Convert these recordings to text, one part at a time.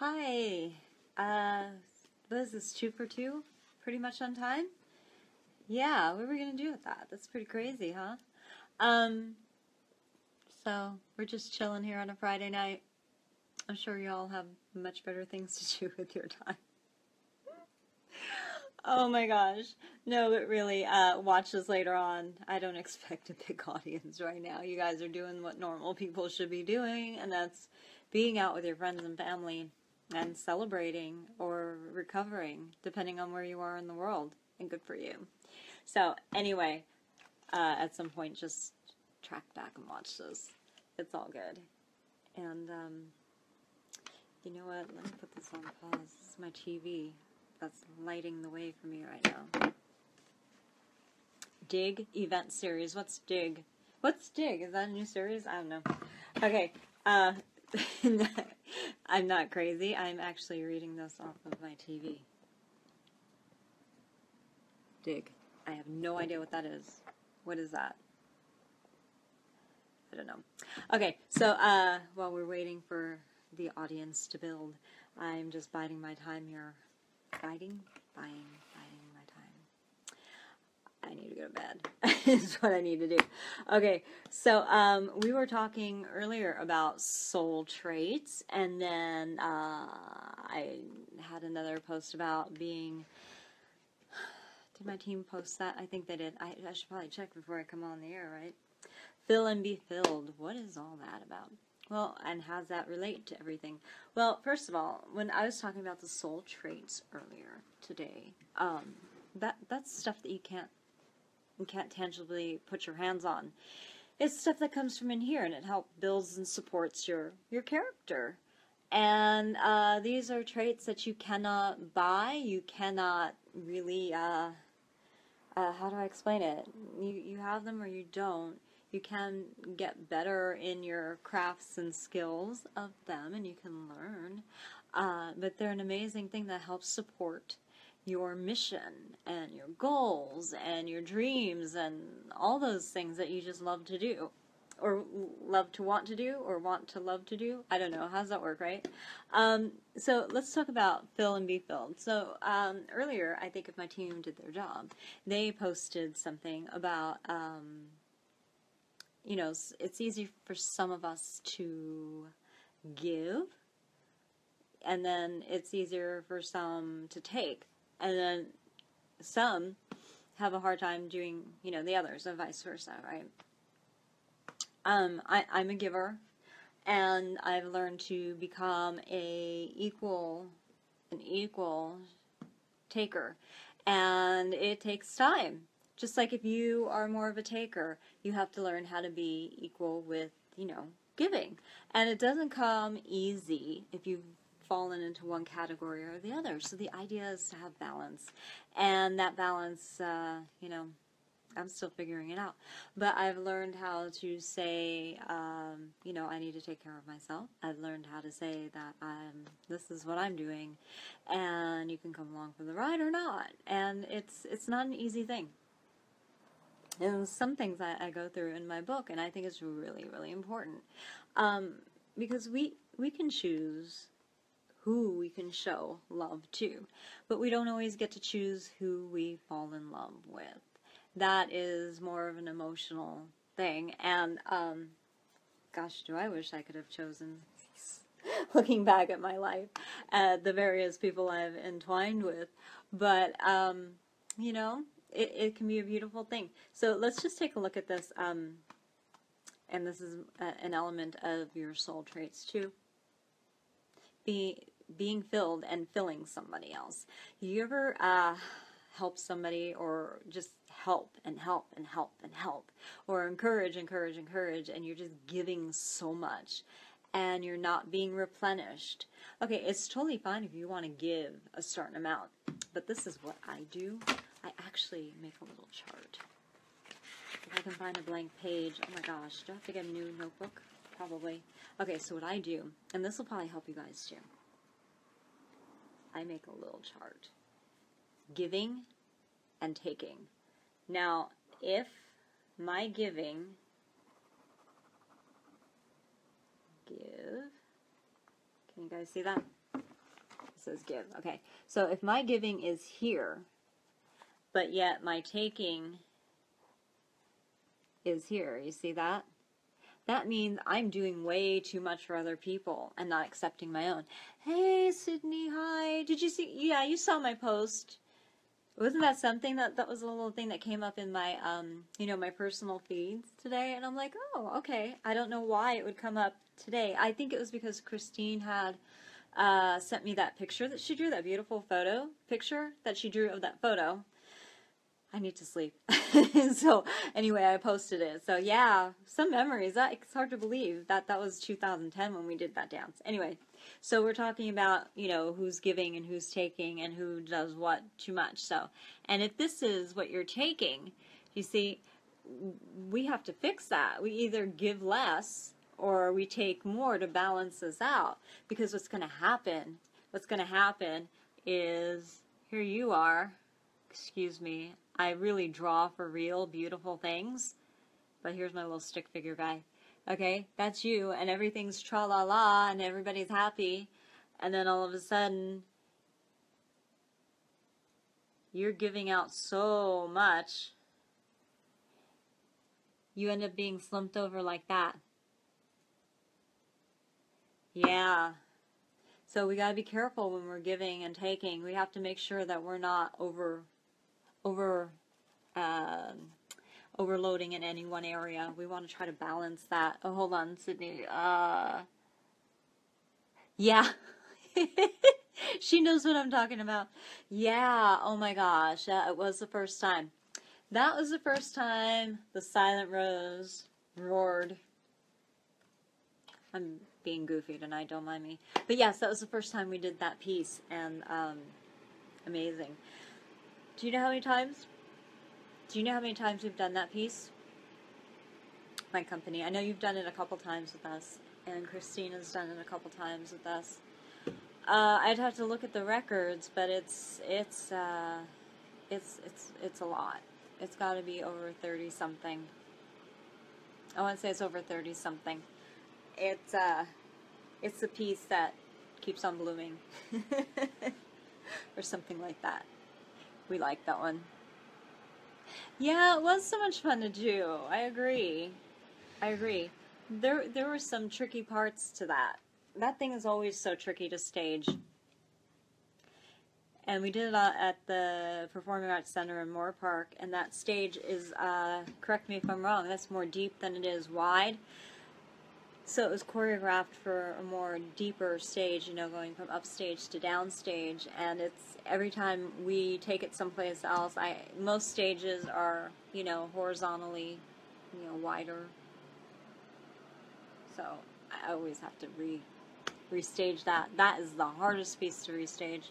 Hi. What is this, 2 for 2? Pretty much on time? Yeah, what were we gonna do with that? That's pretty crazy, huh? Um, so we're just chilling here on a Friday night. I'm sure you all have much better things to do with your time. Oh my gosh. No, but really, watch this later on. I don't expect a big audience right now. You guys are doing what normal people should be doing, and that's being out with your friends and family and celebrating or recovering, depending on where you are in the world. And good for you. So, anyway, at some point, just track back and watch this. It's all good. And, you know what? Let me put this on pause. This is my TV. That's lighting the way for me right now. Dig event series. What's Dig? What's Dig? Is that a new series? I don't know. Okay. I'm not crazy. I'm actually reading this off of my TV. Dig. I have no idea what that is. What is that? I don't know. Okay, so while we're waiting for the audience to build, I'm just biding my time here. Biding my time. I need to go to bed. Is what I need to do. Okay, so we were talking earlier about soul traits, and then I had another post about being. Did my team post that? I think they did. I should probably check before I come on the air, right? Fill and be filled. What is all that about? Well, and how does that relate to everything? Well, first of all, when I was talking about the soul traits earlier today, that's stuff that you can't tangibly put your hands on. It's stuff that comes from in here, and it helps builds and supports your character. And these are traits that you cannot buy. You cannot really. How do I explain it? You have them or you don't. You can get better in your crafts and skills of them, and you can learn. But they're an amazing thing that helps support your mission and your goals and your dreams and all those things that you just love to do. Or love to want to do, or want to love to do. I don't know. How does that work, right? So let's talk about fill and be filled. So earlier, I think if my team did their job, they posted something about, it's easy for some of us to give, and then it's easier for some to take, and then some have a hard time doing, the others, and vice versa, right? I'm a giver, and I've learned to become an equal taker, and it takes time. Just like if you are more of a taker, you have to learn how to be equal with, giving. And it doesn't come easy if you've fallen into one category or the other. So the idea is to have balance, and that balance, I'm still figuring it out. But I've learned how to say, I need to take care of myself. I've learned how to say that this is what I'm doing, and you can come along for the ride or not. And it's not an easy thing. And some things I go through in my book, and I think it's really, really important. Because we can choose who we can show love to, but we don't always get to choose who we fall in love with. That is more of an emotional thing, and gosh, do I wish I could have chosen, looking back at my life, the various people I've entwined with, but, it can be a beautiful thing. So let's just take a look at this, and this is an element of your soul traits too. Being filled and filling somebody else. You ever help somebody, or just help and help and help and help, or encourage, and you're just giving so much and you're not being replenished? Okay, it's totally fine if you want to give a certain amount, but this is what I do. I actually make a little chart. If I can find a blank page. Oh my gosh, do I have to get a new notebook? Probably. Okay, so what I do, and this will probably help you guys too, I make a little chart. Giving and taking. Now, if my giving, can you guys see that? says give. Okay. So if my giving is here, but yet my taking is here, you see that? That means I'm doing way too much for other people and not accepting my own. Hey, Sydney, hi. Did you see? Yeah, you saw my post. Wasn't that something that was a little thing that came up in my, my personal feeds today? And I'm like, oh, okay. I don't know why it would come up today. I think it was because Christine had sent me that picture that she drew, that beautiful picture that she drew of that photo. I need to sleep. So anyway, I posted it. So yeah, some memories. It's hard to believe that was 2010 when we did that dance. Anyway, so we're talking about, who's giving and who's taking and who does what too much. So, and if this is what you're taking, you see, we have to fix that. We either give less or we take more to balance this out. Because what's going to happen is, here you are, excuse me, I really draw for real beautiful things, but here's my little stick figure guy. Okay, that's you, and everything's tra-la-la, and everybody's happy, and then all of a sudden, you're giving out so much, you end up being slumped over like that. Yeah. So we gotta be careful when we're giving and taking. We have to make sure that we're not overloading in any one area. We want to try to balance that. Oh, hold on, Sydney. Yeah. She knows what I'm talking about. Yeah, oh my gosh, it was the first time. That was the first time the Silent Rose roared. I'm being goofy tonight, don't mind me. But yes, that was the first time we did that piece, and amazing. Do you know how many times? Do you know how many times we've done that piece? My company. I know you've done it a couple times with us, and Christina's done it a couple times with us. I'd have to look at the records, but it's a lot. It's got to be over 30 something. I want to say it's over 30 something. It's the piece that keeps on blooming, or something like that. We like that one. Yeah, it was so much fun to do. I agree. There were some tricky parts to that. That thing is always so tricky to stage. And we did it at the Performing Arts Center in Moore Park, and that stage is, correct me if I'm wrong, that's more deep than it is wide. So it was choreographed for a more deeper stage, going from upstage to downstage, and it's every time we take it someplace else, most stages are, horizontally, wider. So I always have to restage that. That is the hardest piece to restage.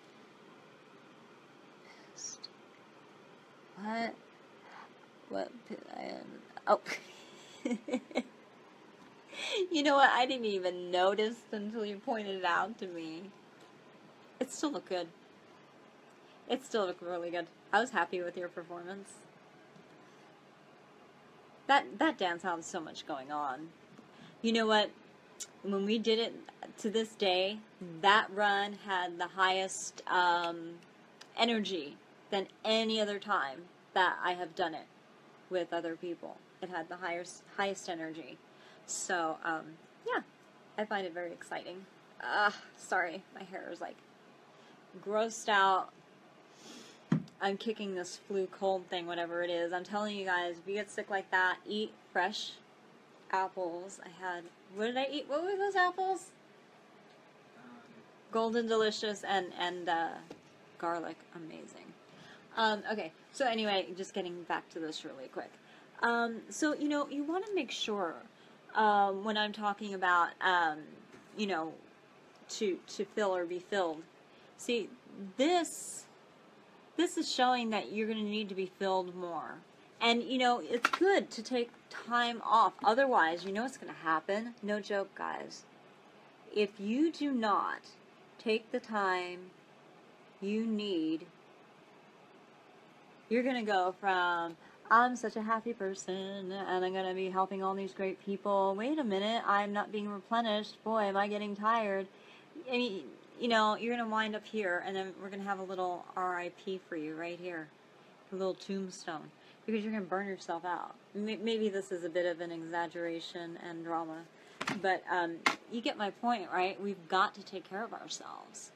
What did I... Oh. You know what? I didn't even notice until you pointed it out to me. It still looked good. It still looked really good. I was happy with your performance. That dance had so much going on. You know what? When we did it to this day, that run had the highest energy than any other time that I have done it with other people. It had the highest energy. So, yeah, I find it very exciting. Sorry, my hair is like grossed out. I'm kicking this flu cold thing, whatever it is. I'm telling you guys, if you get sick like that, eat fresh apples. What did I eat? What were those apples? Golden Delicious and garlic. Amazing. Okay, so anyway, just getting back to this really quick. So, you want to make sure, when I'm talking about, to fill or be filled. See, this is showing that you're going to need to be filled more. And, it's good to take time off. Otherwise, you know what's going to happen? No joke, guys. If you do not take the time you need, you're going to go from, I'm such a happy person, and I'm going to be helping all these great people. Wait a minute, I'm not being replenished. Boy, am I getting tired. I mean, you know, you're going to wind up here, and then we're going to have a little RIP for you right here, a little tombstone, because you're going to burn yourself out. Maybe this is a bit of an exaggeration and drama, but you get my point, right? We've got to take care of ourselves.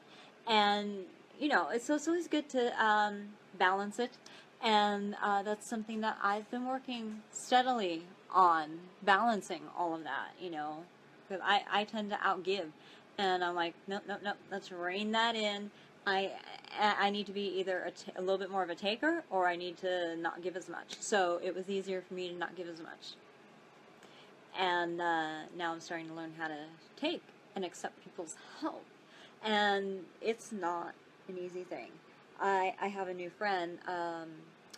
And, you know, it's always good to balance it. And that's something that I've been working steadily on, balancing all of that, you know, because I tend to outgive. And I'm like, nope, let's rein that in. I need to be either a little bit more of a taker, or I need to not give as much. So it was easier for me to not give as much. And now I'm starting to learn how to take and accept people's help. And it's not an easy thing. I have a new friend,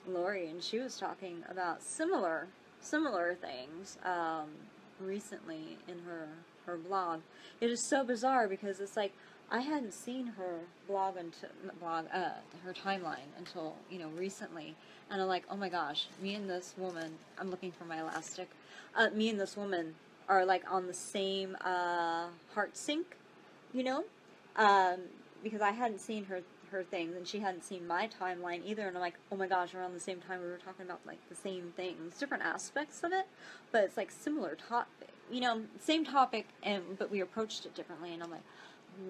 Lori, and she was talking about similar things recently in her blog. It is so bizarre because it's like I hadn't seen her her timeline until, you know, recently, and I'm like, oh my gosh, me and this woman, I'm looking for my elastic, me and this woman are like on the same heart sync, you know, because I hadn't seen her things, and she hadn't seen my timeline either, and I'm like, oh my gosh, around the same time we were talking about like the same things, different aspects of it, but it's like similar topic, you know, same topic, but we approached it differently, and I'm like,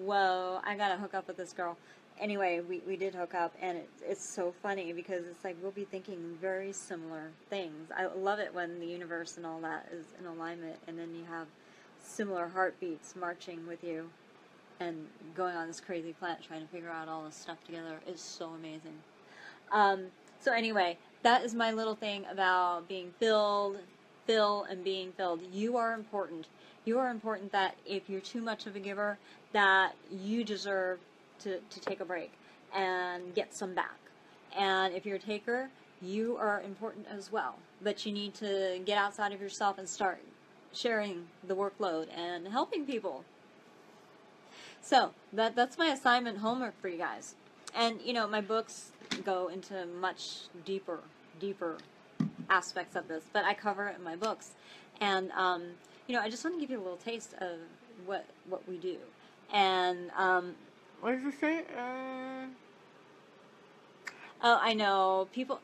whoa, I gotta hook up with this girl. Anyway, we did hook up, and it's so funny because it's like we'll be thinking very similar things. I love it when the universe and all that is in alignment, and then you have similar heartbeats marching with you and going on this crazy planet trying to figure out all this stuff together is so amazing. So anyway, that is my little thing about being filled, and being filled. You are important. You are important, that if you're too much of a giver, that you deserve to take a break and get some back. And if you're a taker, you are important as well. But you need to get outside of yourself and start sharing the workload and helping people. So that's my assignment homework for you guys. And, you know, my books go into much deeper aspects of this, but I cover it in my books. And, you know, I just want to give you a little taste of what we do. And, what does it say? Oh, I know. People...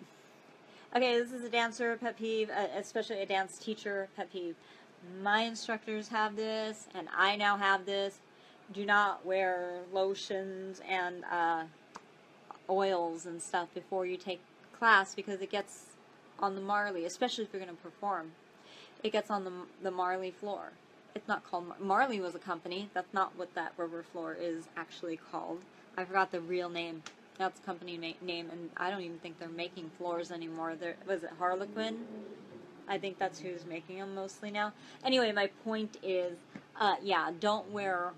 Okay, this is a dancer pet peeve, especially a dance teacher pet peeve. My instructors have this, and I now have this. Do not wear lotions and oils and stuff before you take class, because it gets on the Marley, especially if you're going to perform. It gets on the Marley floor. It's not called... Marley was a company. That's not what that rubber floor is actually called. I forgot the real name. That's company name, and I don't even think they're making floors anymore. Was it Harlequin? I think that's who's making them mostly now. Anyway, my point is, yeah, don't wear...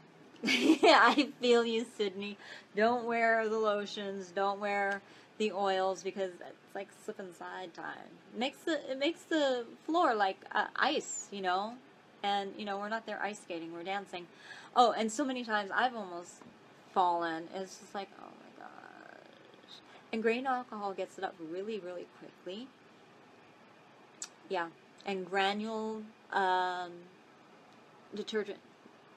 I feel you, Sydney. Don't wear the lotions. Don't wear the oils, because it's like slip and slide time. It makes the floor like ice, you know. And you know, we're not there ice skating. We're dancing. Oh, and so many times I've almost fallen. It's just like, oh my gosh. And grain alcohol gets it up really, really quickly. Yeah, and granule detergent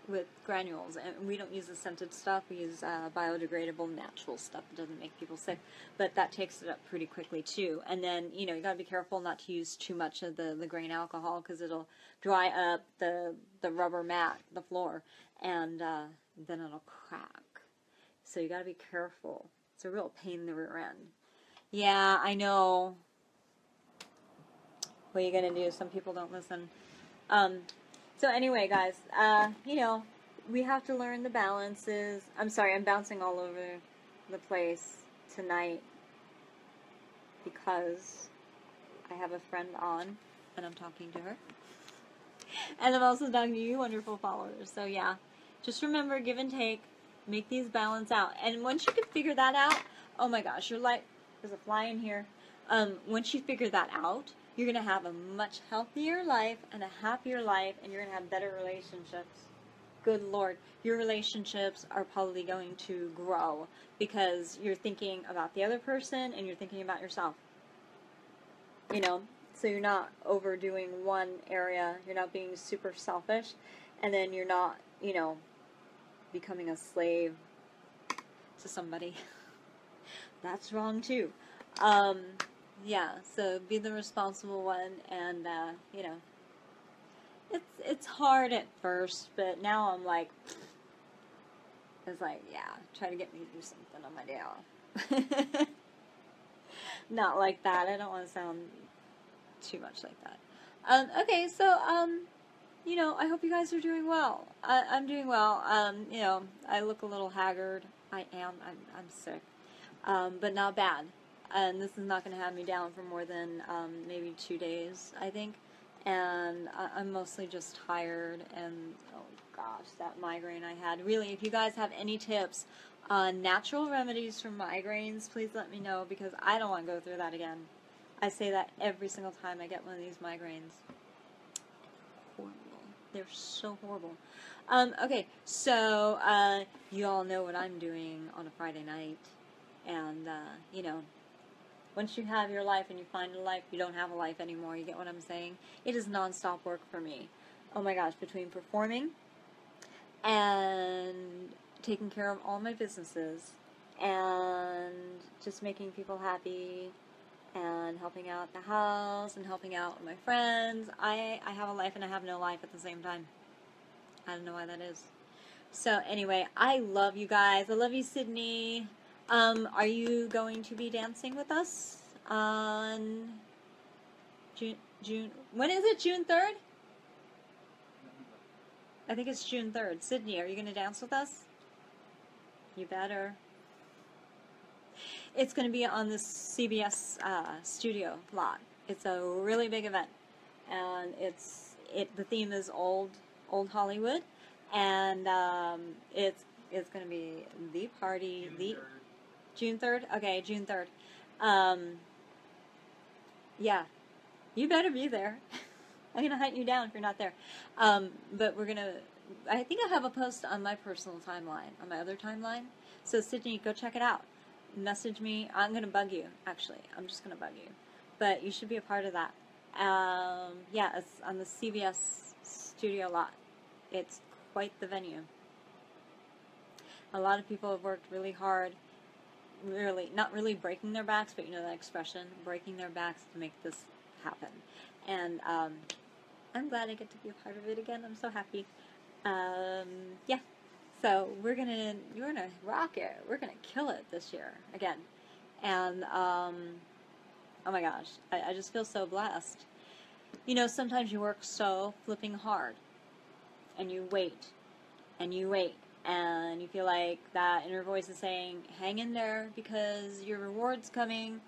with granules, and we don't use the scented stuff. We use biodegradable, natural stuff that doesn't make people sick, but that takes it up pretty quickly too. And then, you know, you gotta be careful not to use too much of the grain alcohol, because it'll dry up the rubber mat, the floor, and then it'll crack. So you gotta be careful. It's a real pain in the rear end. Yeah, I know. What are you gonna do? Some people don't listen. So anyway, guys, you know, we have to learn the balances. I'm sorry, I'm bouncing all over the place tonight because I have a friend on, and I'm talking to her. And I'm also talking to you, wonderful followers. So yeah, just remember, give and take, make these balance out. And once you can figure that out, oh my gosh, your life, there's a fly in here. Once you figure that out, you're going to have a much healthier life and a happier life, and you're going to have better relationships. Good Lord, your relationships are probably going to grow because you're thinking about the other person and you're thinking about yourself. You know, so you're not overdoing one area, you're not being super selfish, and then you're not, you know, becoming a slave to somebody. That's wrong too. Yeah, so be the responsible one, and you know, it's hard at first, but now I'm like, it's like, yeah, try to get me to do something on my day off. Not like that. I don't want to sound too much like that. Okay, so you know, I hope you guys are doing well. I'm doing well. You know, I look a little haggard. I am. I'm sick, but not bad. And this is not going to have me down for more than maybe 2 days, I think. And I'm mostly just tired. And oh gosh, that migraine I had. Really, if you guys have any tips on natural remedies for migraines, please let me know, because I don't want to go through that again. I say that every single time I get one of these migraines. Horrible. They're so horrible. Okay, so you all know what I'm doing on a Friday night. And, you know, once you have your life and you find a life, you don't have a life anymore. You get what I'm saying? It is nonstop work for me. Oh my gosh, between performing and taking care of all my businesses and just making people happy and helping out the house and helping out my friends. I have a life and I have no life at the same time. I don't know why that is. So anyway, I love you guys. I love you, Sydney. Are you going to be dancing with us on June? When is it? June 3rd? I think it's June 3rd. Sydney, are you going to dance with us? You better. It's going to be on the CBS studio lot. It's a really big event, and the theme is old Hollywood, and it's going to be the party. June 3rd? Okay, June 3rd. Yeah, you better be there. I'm going to hunt you down if you're not there. But I think I have a post on my personal timeline, on my other timeline. So Sydney, go check it out. Message me. I'm going to bug you, actually. I'm just going to bug you. But you should be a part of that. Yeah, it's on the CBS studio lot. It's quite the venue. A lot of people have worked really hard, really, not really breaking their backs, but you know that expression, breaking their backs to make this happen. And I'm glad I get to be a part of it again. I'm so happy. Yeah. So you're gonna rock it. We're gonna kill it this year again. And oh my gosh, I just feel so blessed. You know, sometimes you work so flipping hard, and you wait, and you wait, and you feel like that inner voice is saying, hang in there because your reward's coming.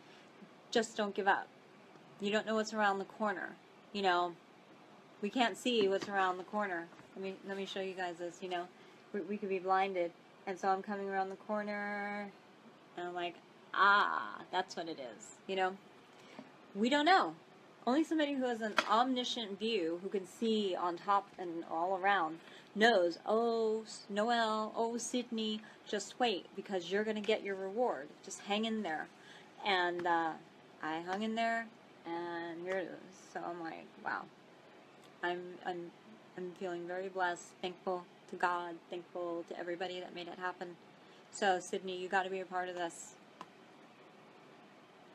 Just don't give up. You don't know what's around the corner. You know, we can't see what's around the corner. Let me show you guys this. You know, we could be blinded. And so I'm coming around the corner, and I'm like, that's what it is. You know, we don't know. Only somebody who has an omniscient view, who can see on top and all around, knows, oh, Noelle, oh, Sydney, just wait, because you're going to get your reward. Just hang in there. And I hung in there, and here it is. So I'm like, wow. I'm feeling very blessed, thankful to God, thankful to everybody that made it happen. So, Sydney, you got to be a part of this.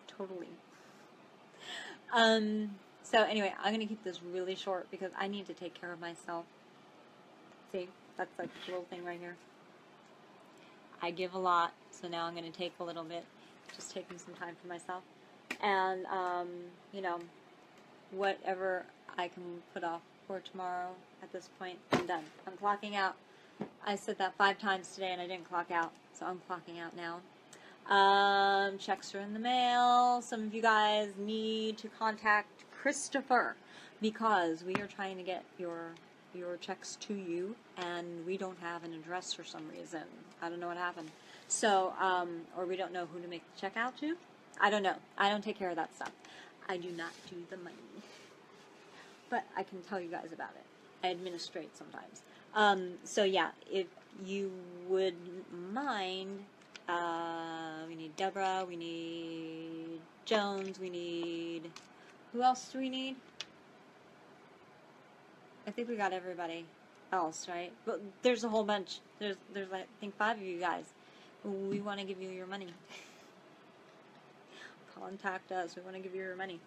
Totally. So anyway, I'm going to keep this really short because I need to take care of myself. See, that's like a little thing right here. I give a lot, so now I'm going to take a little bit, just taking some time for myself. And, you know, whatever I can put off for tomorrow at this point, I'm done. I'm clocking out. I said that 5 times today and I didn't clock out, so I'm clocking out now. Checks are in the mail. Some of you guys need to contact Christopher because we are trying to get your checks to you, and we don't have an address for some reason. I don't know what happened. So, or we don't know who to make the check out to. I don't know. I don't take care of that stuff. I do not do the money. But I can tell you guys about it. I administrate sometimes. So yeah, if you would mind, we need Deborah, we need Jones, we need, who else do we need? I think we got everybody else, right? But there's a whole bunch. There's I think 5 of you guys. we want to give you your money. Contact us. We want to give you your money.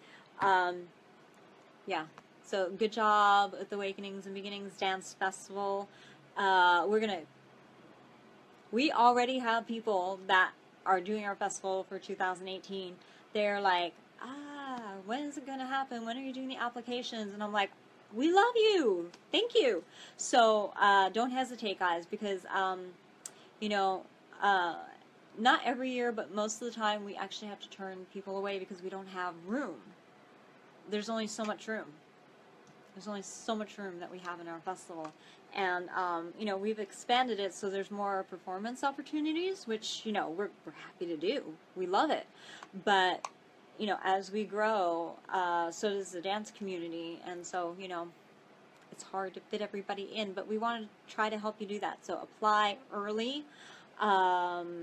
Yeah. So good job with the Awakenings and Beginnings Dance Festival. We already have people that are doing our festival for 2018. They're like, when is it going to happen? When are you doing the applications? And I'm like, we love you. Thank you. So don't hesitate, guys, because, not every year, but most of the time we actually have to turn people away because we don't have room. There's only so much room. There's only so much room that we have in our festival. And, we've expanded it so there's more performance opportunities, which, we're happy to do. We love it. But, as we grow, so does the dance community. And so, it's hard to fit everybody in. But we want to try to help you do that. So apply early. Apply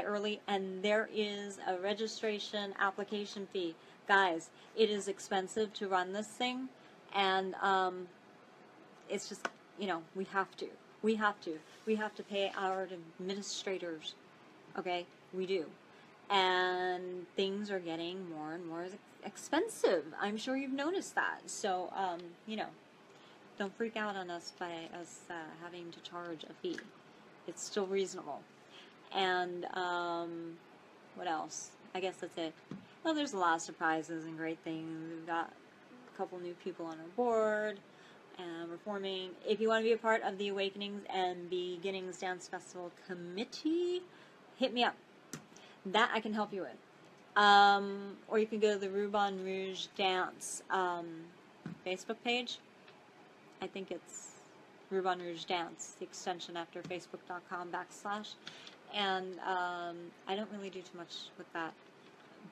early. And there is a registration application fee. Guys, it is expensive to run this thing, and it's just, we have to. We have to pay our administrators, okay? We do. And things are getting more and more expensive. I'm sure you've noticed that. So, don't freak out on us by us having to charge a fee. It's still reasonable. And what else? I guess that's it. Well, there's a lot of surprises and great things. We've got a couple new people on our board, and we're forming. If you want to be a part of the Awakenings and Beginnings Dance Festival Committee, hit me up. That I can help you with. Or you can go to the Ruban Rouge Dance Facebook page. I think it's Ruban Rouge Dance, the extension after facebook.com/. And I don't really do too much with that.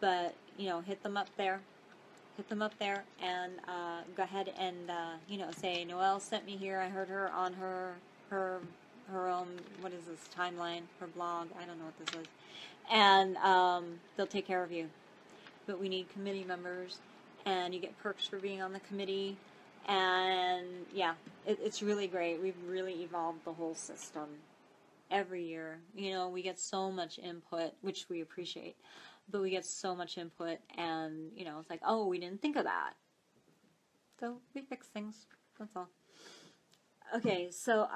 But, hit them up there. Hit them up there and go ahead and, say, Noelle sent me here. I heard her on her own, what is this, timeline, her blog. I don't know what this is. And they'll take care of you. But we need committee members, and you get perks for being on the committee. And, yeah, it's really great. We've really evolved the whole system every year. We get so much input, which we appreciate. But we get so much input, and, it's like, oh, we didn't think of that. So we fix things. That's all. Okay, so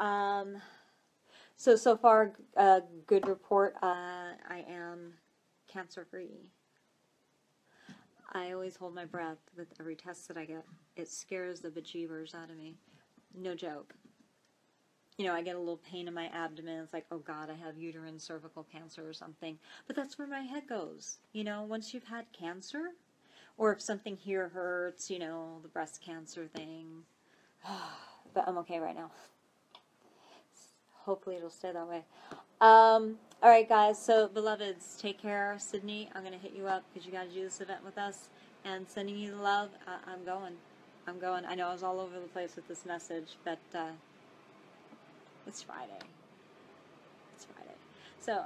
so far, good report. I am cancer-free. I always hold my breath with every test that I get. It scares the bejeebers out of me. No joke. I get a little pain in my abdomen. It's like, oh God, I have uterine cervical cancer or something. But that's where my head goes. Once you've had cancer, or if something here hurts, the breast cancer thing. But I'm okay right now. Hopefully it'll stay that way. All right, guys. So, beloveds, take care. Sydney, I'm going to hit you up because you got to do this event with us. And sending you the love. I'm going. I know I was all over the place with this message, but it's Friday. So,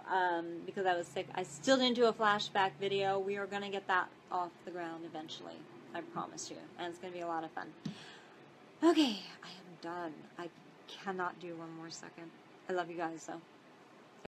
because I was sick, I still didn't do a flashback video. We are going to get that off the ground eventually. I promise you. And it's going to be a lot of fun. Okay, I am done. I cannot do one more second. I love you guys, though.